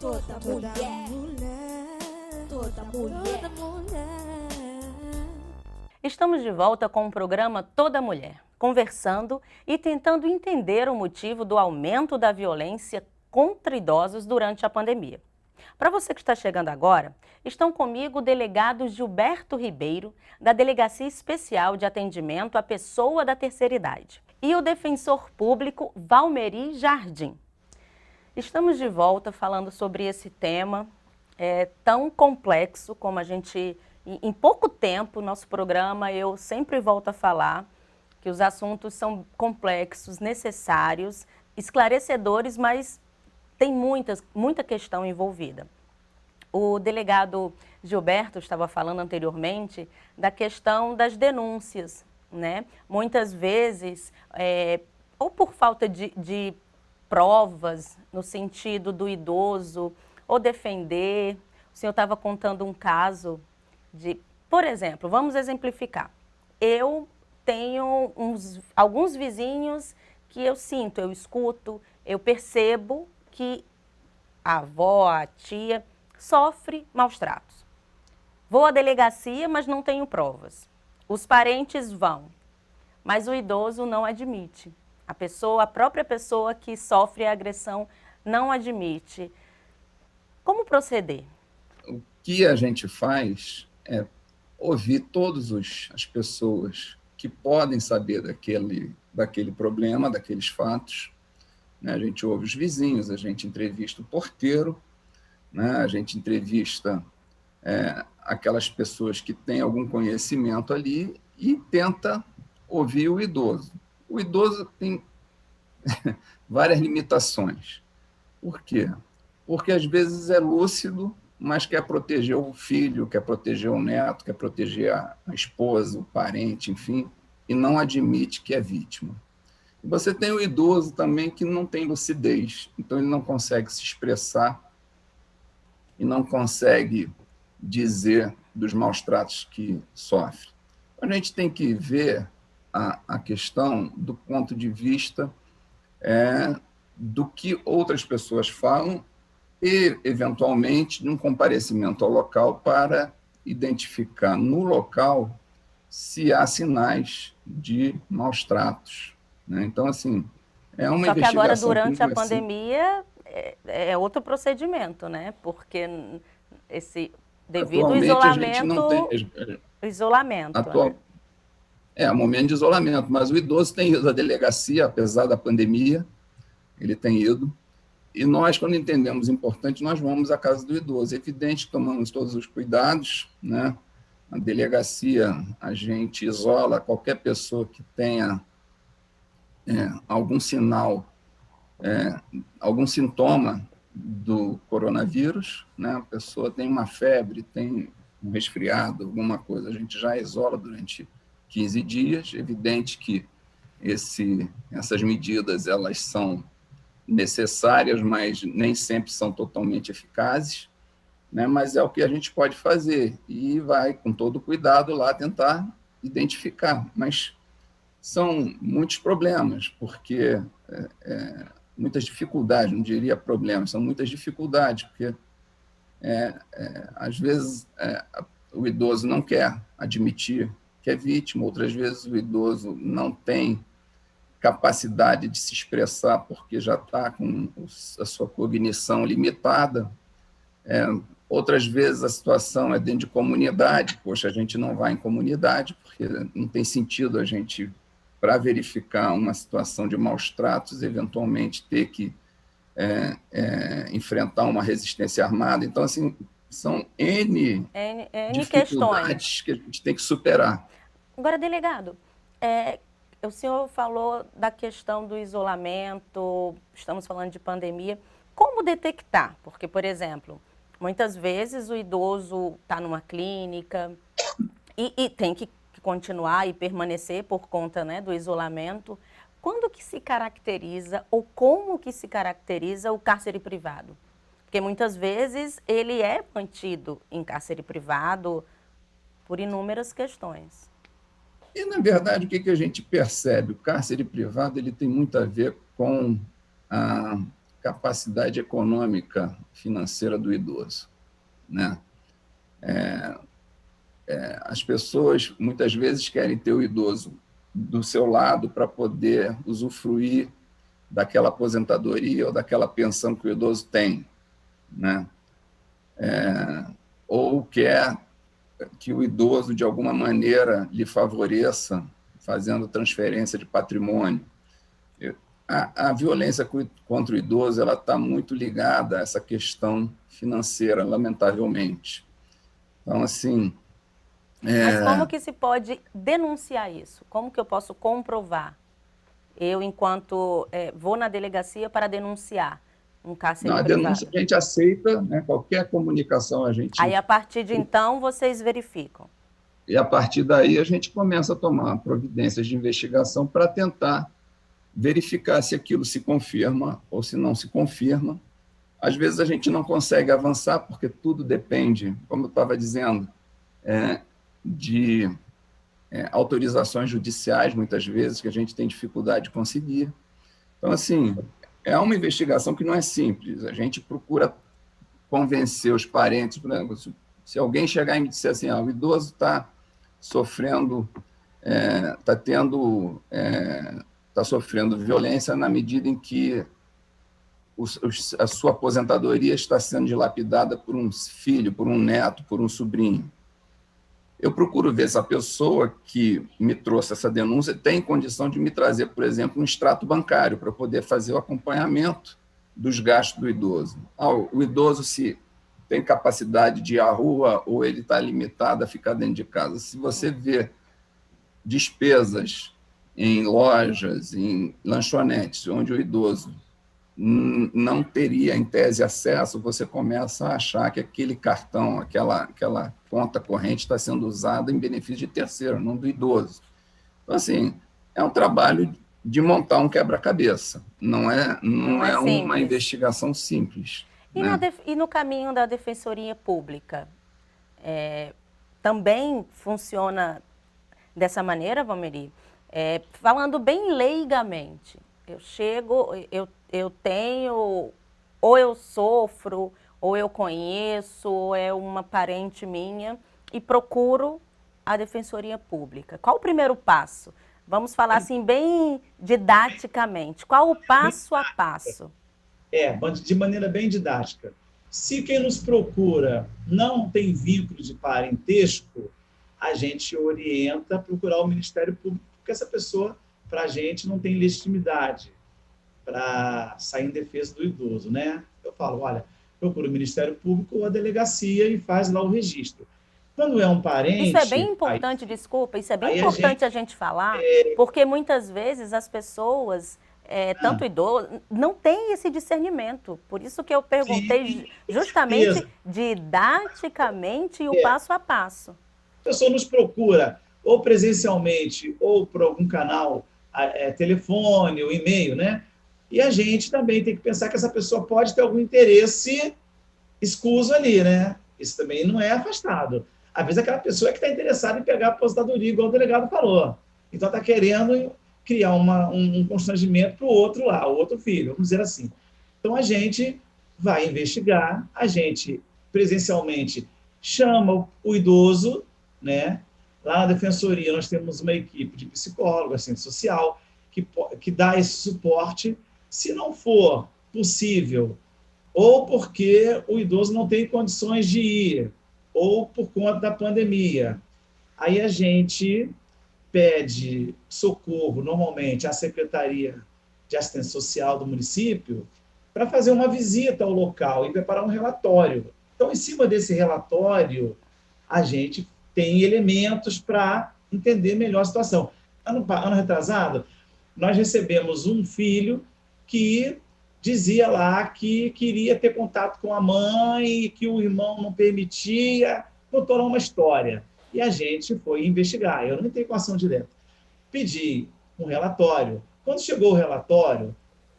Toda mulher, toda mulher, toda mulher. Estamos de volta com o programa Toda Mulher, conversando e tentando entender o motivo do aumento da violência contra idosos durante a pandemia. Para você que está chegando agora, estão comigo o delegado Gilberto Ribeiro, da Delegacia Especial de Atendimento à Pessoa da Terceira Idade, e o defensor público Valmeri Jardim. Estamos de volta falando sobre esse tema tão complexo como a gente... Em pouco tempo, nosso programa, eu sempre volto a falar que os assuntos são complexos, necessários, esclarecedores, mas tem muita questão envolvida. O delegado Gilberto estava falando anteriormente da questão das denúncias, né? Muitas vezes, ou por falta de provas, no sentido do idoso, ou defender. O senhor estava contando um caso por exemplo, vamos exemplificar. Eu tenho alguns vizinhos que eu sinto, eu escuto, eu percebo que a avó, a tia, sofre maus tratos. Vou à delegacia, mas não tenho provas. Os parentes vão, mas o idoso não admite. A própria pessoa que sofre a agressão não admite. Como proceder? O que a gente faz é ouvir todas as pessoas que podem saber daquele problema, daqueles fatos, né? A gente ouve os vizinhos, a gente entrevista o porteiro, né? A gente entrevista aquelas pessoas que têm algum conhecimento ali e tenta ouvir o idoso. O idoso tem várias limitações. Por quê? Porque às vezes é lúcido, mas quer proteger o filho, quer proteger o neto, quer proteger a esposa, o parente, enfim, e não admite que é vítima. E você tem o idoso também que não tem lucidez, então ele não consegue se expressar e não consegue dizer dos maus tratos que sofre. A gente tem que ver a questão do ponto de vista do que outras pessoas falam e, eventualmente, num comparecimento ao local para identificar no local se há sinais de maus tratos, né? Então, assim, é uma Só que agora, investigação durante a complexa. pandemia, é outro procedimento, né? Porque devido ao Atualmente, a gente isolamento... não tem... né? É um momento de isolamento, mas o idoso tem ido à delegacia, apesar da pandemia, ele tem ido. E nós, quando entendemos importante, nós vamos à casa do idoso. É evidente que tomamos todos os cuidados, né? Na delegacia, a gente isola qualquer pessoa que tenha algum sinal, algum sintoma do coronavírus, né? A pessoa tem uma febre, tem um resfriado, alguma coisa, a gente já isola durante 15 dias. É evidente que essas medidas elas são necessárias, mas nem sempre são totalmente eficazes, né? Mas é o que a gente pode fazer e vai, com todo cuidado, lá tentar identificar. Mas são muitos problemas, porque muitas dificuldades, não diria problemas, são muitas dificuldades, porque às vezes o idoso não quer admitir que é vítima, outras vezes o idoso não tem capacidade de se expressar porque já está com a sua cognição limitada. Outras vezes a situação é dentro de comunidade, poxa, a gente não vai em comunidade, porque não tem sentido a gente, para verificar uma situação de maus tratos, eventualmente ter que enfrentar uma resistência armada. Então, assim, são N dificuldades que a gente tem que superar. Agora, delegado, o senhor falou da questão do isolamento, estamos falando de pandemia. Como detectar? Porque, por exemplo, muitas vezes o idoso está numa clínica e tem que continuar e permanecer por conta, né, do isolamento. Quando que se caracteriza ou como que se caracteriza o cárcere privado? Porque muitas vezes ele é mantido em cárcere privado por inúmeras questões. E, na verdade, o que a gente percebe? O cárcere privado ele tem muito a ver com a capacidade econômica financeira do idoso, né? As pessoas muitas vezes querem ter o idoso do seu lado para poder usufruir daquela aposentadoria ou daquela pensão que o idoso tem, né? Ou quer que o idoso, de alguma maneira, lhe favoreça, fazendo transferência de patrimônio. A violência contra o idoso ela está muito ligada a essa questão financeira, lamentavelmente. Então, assim... Mas como que se pode denunciar isso? Como que eu posso comprovar? Eu, enquanto vou na delegacia para denunciar um cárcere Não, a privado. denúncia a gente aceita, né? Qualquer comunicação a gente... Aí, a partir de então, vocês verificam. E, a partir daí, a gente começa a tomar providências de investigação para tentar verificar se aquilo se confirma ou se não se confirma. Às vezes, a gente não consegue avançar, porque tudo depende, como eu estava dizendo, de autorizações judiciais, muitas vezes, que a gente tem dificuldade de conseguir. Então, assim, é uma investigação que não é simples. A gente procura convencer os parentes, por exemplo, se alguém chegar e me disser assim, o idoso está sofrendo, está sofrendo violência na medida em que a sua aposentadoria está sendo dilapidada por um filho, por um neto, por um sobrinho. Eu procuro ver se a pessoa que me trouxe essa denúncia tem condição de me trazer, por exemplo, um extrato bancário para poder fazer o acompanhamento dos gastos do idoso. O idoso, se tem capacidade de ir à rua ou ele está limitado a ficar dentro de casa. Se você vê despesas em lojas, em lanchonetes, onde o idoso não teria, em tese, acesso, você começa a achar que aquele cartão, aquela conta corrente está sendo usada em benefício de terceiro, não do idoso. Então, assim, é um trabalho de montar um quebra-cabeça, não é uma investigação simples. E, né? E no caminho da Defensoria Pública, também funciona dessa maneira, Valmeri? Falando bem leigamente, eu chego, eu tenho, ou eu sofro, ou eu conheço, ou é uma parente minha, e procuro a Defensoria Pública. Qual o primeiro passo? Vamos falar assim bem didaticamente. Qual o passo a passo? De maneira bem didática. Se quem nos procura não tem vínculo de parentesco, a gente orienta a procurar o Ministério Público, porque essa pessoa, para a gente, não tem legitimidade para sair em defesa do idoso, né? Eu falo, olha, procura o Ministério Público ou a delegacia e faz lá o registro. Quando é um parente... Isso é bem importante, desculpa, isso é bem importante a gente falar, porque muitas vezes as pessoas, tanto idosos, não têm esse discernimento. Por isso que eu perguntei justamente didaticamente o passo a passo. A pessoa nos procura ou presencialmente ou por algum canal, telefone ou e-mail, né? E a gente também tem que pensar que essa pessoa pode ter algum interesse escuso ali, né? Isso também não é afastado. Às vezes aquela pessoa que está interessada em pegar a aposentadoria, igual o delegado falou. Então está querendo criar um constrangimento para o outro lá, o outro filho, vamos dizer assim. Então a gente vai investigar, a gente presencialmente chama o idoso, né? Lá na Defensoria nós temos uma equipe de psicólogos, assistente social, que dá esse suporte. Se não for possível, ou porque o idoso não tem condições de ir, ou por conta da pandemia, aí a gente pede socorro, normalmente, à Secretaria de Assistência Social do município, para fazer uma visita ao local e preparar um relatório. Então, em cima desse relatório, a gente tem elementos para entender melhor a situação. Ano retrasado, nós recebemos um filho que dizia lá que queria ter contato com a mãe, que o irmão não permitia, contou lá uma história. E a gente foi investigar. Eu não entrei com ação direta. Pedi um relatório. Quando chegou o relatório,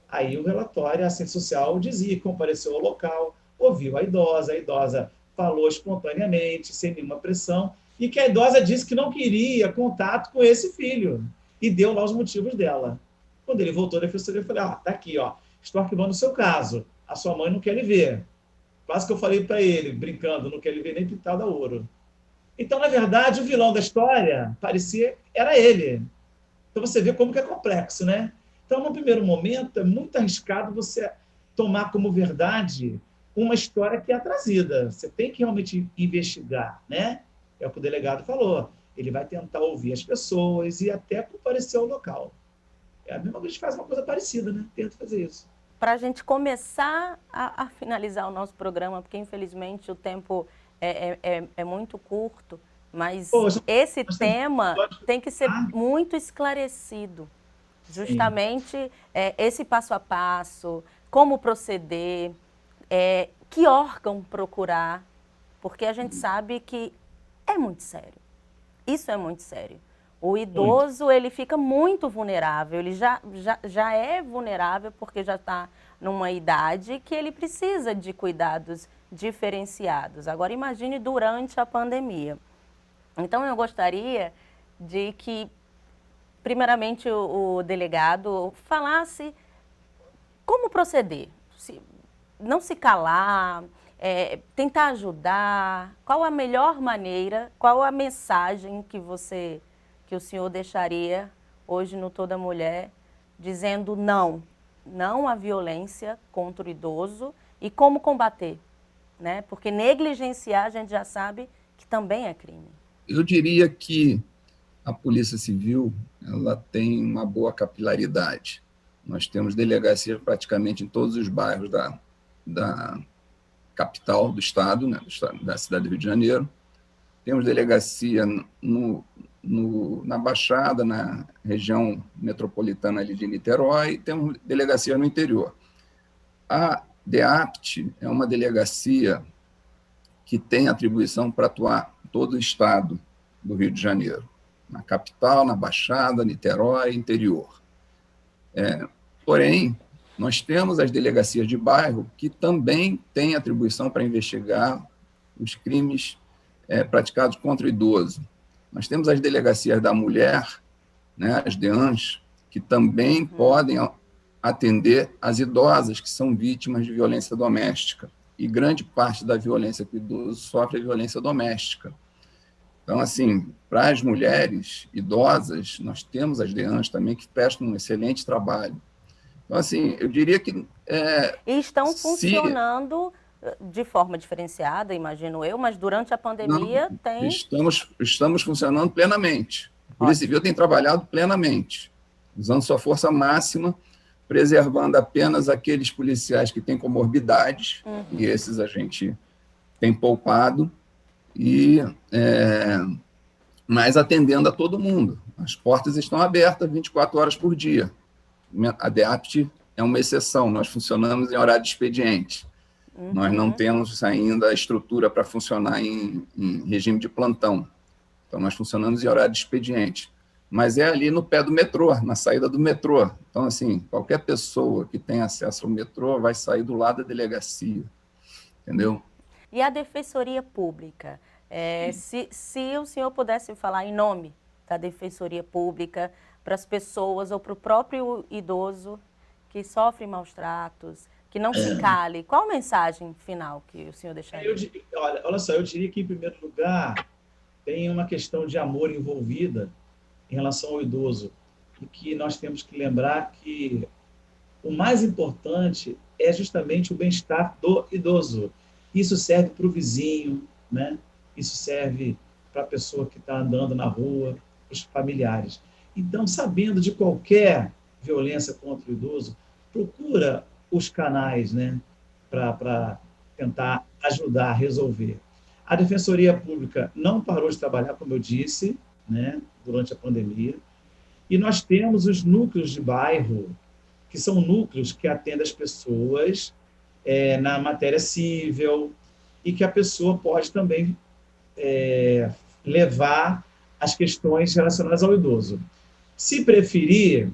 aí o relatório, a assistente social dizia que compareceu ao local, ouviu a idosa falou espontaneamente, sem nenhuma pressão, e que a idosa disse que não queria contato com esse filho, e deu lá os motivos dela. Quando ele voltou da defensoria, eu falei, tá aqui, estou arquivando o seu caso. A sua mãe não quer lhe ver. Quase que eu falei para ele, brincando, não quer lhe ver nem pintado a ouro. Então, na verdade, o vilão da história parecia era ele. Então, você vê como que é complexo, né? Então, no primeiro momento, é muito arriscado você tomar como verdade uma história que é trazida. Você tem que realmente investigar, né? É o que o delegado falou. Ele vai tentar ouvir as pessoas e até comparecer ao local. É a mesma coisa, a gente faz uma coisa parecida, né? Tenta fazer isso. Para a gente começar a finalizar o nosso programa, porque infelizmente o tempo é muito curto, mas Poxa, esse nós tema temos- tem que ser muito esclarecido. Justamente esse passo a passo, como proceder, que órgão procurar, porque a gente sabe que é muito sério. Isso é muito sério. O idoso, ele fica muito vulnerável, ele já é vulnerável porque já está numa idade que ele precisa de cuidados diferenciados. Agora, imagine durante a pandemia. Então, eu gostaria de que, primeiramente, o delegado falasse como proceder. Não se calar, tentar ajudar. Qual a melhor maneira, qual a mensagem que o senhor deixaria hoje no Toda Mulher, dizendo não à violência contra o idoso e como combater, né? Porque negligenciar a gente já sabe que também é crime. Eu diria que a Polícia Civil ela tem uma boa capilaridade. Nós temos delegacias praticamente em todos os bairros da capital do estado, né, da cidade do Rio de Janeiro. Temos delegacia na Baixada, na região metropolitana ali de Niterói, e temos delegacia no interior. A DEAPT é uma delegacia que tem atribuição para atuar em todo o estado do Rio de Janeiro, na capital, na Baixada, Niterói, interior. Porém, nós temos as delegacias de bairro que também têm atribuição para investigar os crimes praticados contra o idoso. Nós temos as delegacias da mulher, né, as DEANs, que também podem atender as idosas que são vítimas de violência doméstica. E grande parte da violência que o idoso sofre é violência doméstica. Então, assim, para as mulheres idosas, nós temos as DEANs também que prestam um excelente trabalho. Então, assim, eu diria que... E estão funcionando de forma diferenciada, imagino eu, mas durante a pandemia tem... Estamos funcionando plenamente. A Polícia Civil tem trabalhado plenamente, usando sua força máxima, preservando apenas aqueles policiais que têm comorbidades, e esses a gente tem poupado, mas atendendo a todo mundo. As portas estão abertas 24 horas por dia. A DEAPT é uma exceção, nós funcionamos em horário de expediente. Nós não temos ainda a estrutura para funcionar em regime de plantão. Então, nós funcionamos em horário de expediente. Mas é ali no pé do metrô, na saída do metrô. Então, assim, qualquer pessoa que tem acesso ao metrô vai sair do lado da delegacia, entendeu? E a Defensoria Pública? Se o senhor pudesse falar em nome da Defensoria Pública para as pessoas ou para o próprio idoso que sofre maus tratos, que não se cale, qual a mensagem final que o senhor deixaria? Olha só, eu diria que, em primeiro lugar, tem uma questão de amor envolvida em relação ao idoso, e que nós temos que lembrar que o mais importante é justamente o bem-estar do idoso. Isso serve para o vizinho, né? Isso serve para a pessoa que está andando na rua, para os familiares. Então, sabendo de qualquer violência contra o idoso, procura os canais, né, para tentar ajudar a resolver. A Defensoria Pública não parou de trabalhar, como eu disse, né, durante a pandemia, e nós temos os núcleos de bairro, que são núcleos que atendem as pessoas na matéria civil, e que a pessoa pode também levar as questões relacionadas ao idoso. Se preferir,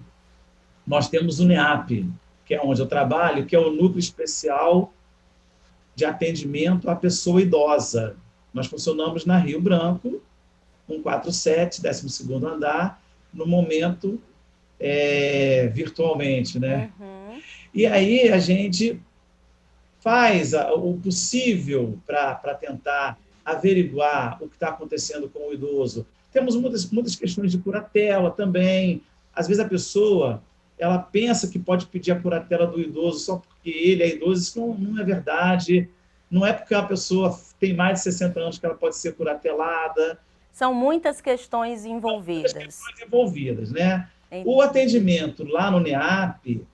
nós temos o NEAP, que é onde eu trabalho, que é o Núcleo Especial de Atendimento à Pessoa Idosa. Nós funcionamos na Rio Branco, 147, 12º andar, no momento virtualmente, né? E aí a gente faz o possível para tentar averiguar o que está acontecendo com o idoso. Temos muitas questões de curatela também. Às vezes a pessoa ela pensa que pode pedir a curatela do idoso só porque ele é idoso. Isso não é verdade. Não é porque a pessoa tem mais de 60 anos que ela pode ser curatelada. São muitas questões envolvidas. Muitas questões envolvidas, né? O atendimento lá no NEAP,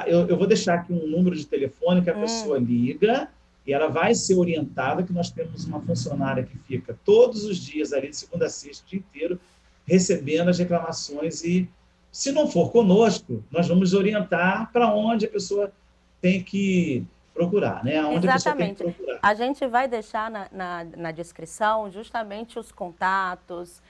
eu vou deixar aqui um número de telefone que a pessoa liga e ela vai ser orientada, que nós temos uma funcionária que fica todos os dias ali, de segunda a sexta, o dia inteiro, recebendo as reclamações e, se não for conosco, nós vamos orientar para onde a pessoa tem que procurar, né? Onde a pessoa tem que procurar. A gente vai deixar na descrição justamente os contatos,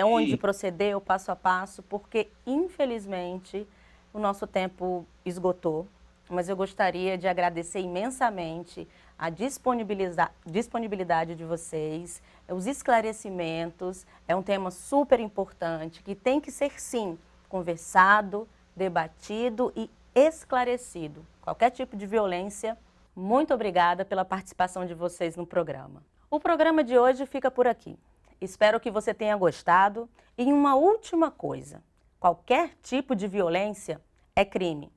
onde proceder, o passo a passo, porque, infelizmente, o nosso tempo esgotou, mas eu gostaria de agradecer imensamente a disponibilidade de vocês, os esclarecimentos. É um tema super importante que tem que ser, sim, conversado, debatido e esclarecido. Qualquer tipo de violência. Muito obrigada pela participação de vocês no programa. O programa de hoje fica por aqui. Espero que você tenha gostado. E uma última coisa, qualquer tipo de violência é crime.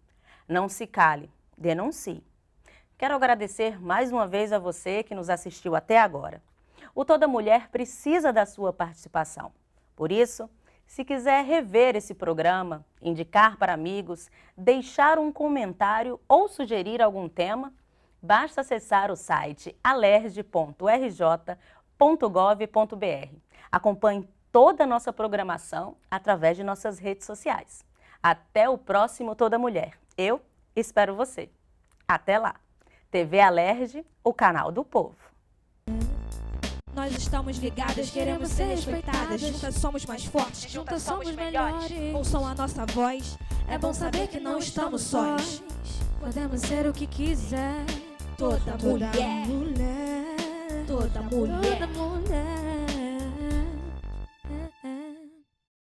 Não se cale, denuncie. Quero agradecer mais uma vez a você que nos assistiu até agora. O Toda Mulher precisa da sua participação. Por isso, se quiser rever esse programa, indicar para amigos, deixar um comentário ou sugerir algum tema, basta acessar o site alerj.rj.gov.br. Acompanhe toda a nossa programação através de nossas redes sociais. Até o próximo Toda Mulher. Eu espero você. Até lá. TV Alerj, o canal do povo. Nós estamos ligadas, queremos ser respeitadas. Juntas somos mais fortes, juntas somos melhores. Ouçam a nossa voz, é bom saber que não estamos sós. Podemos ser o que quiser. Toda mulher, toda mulher.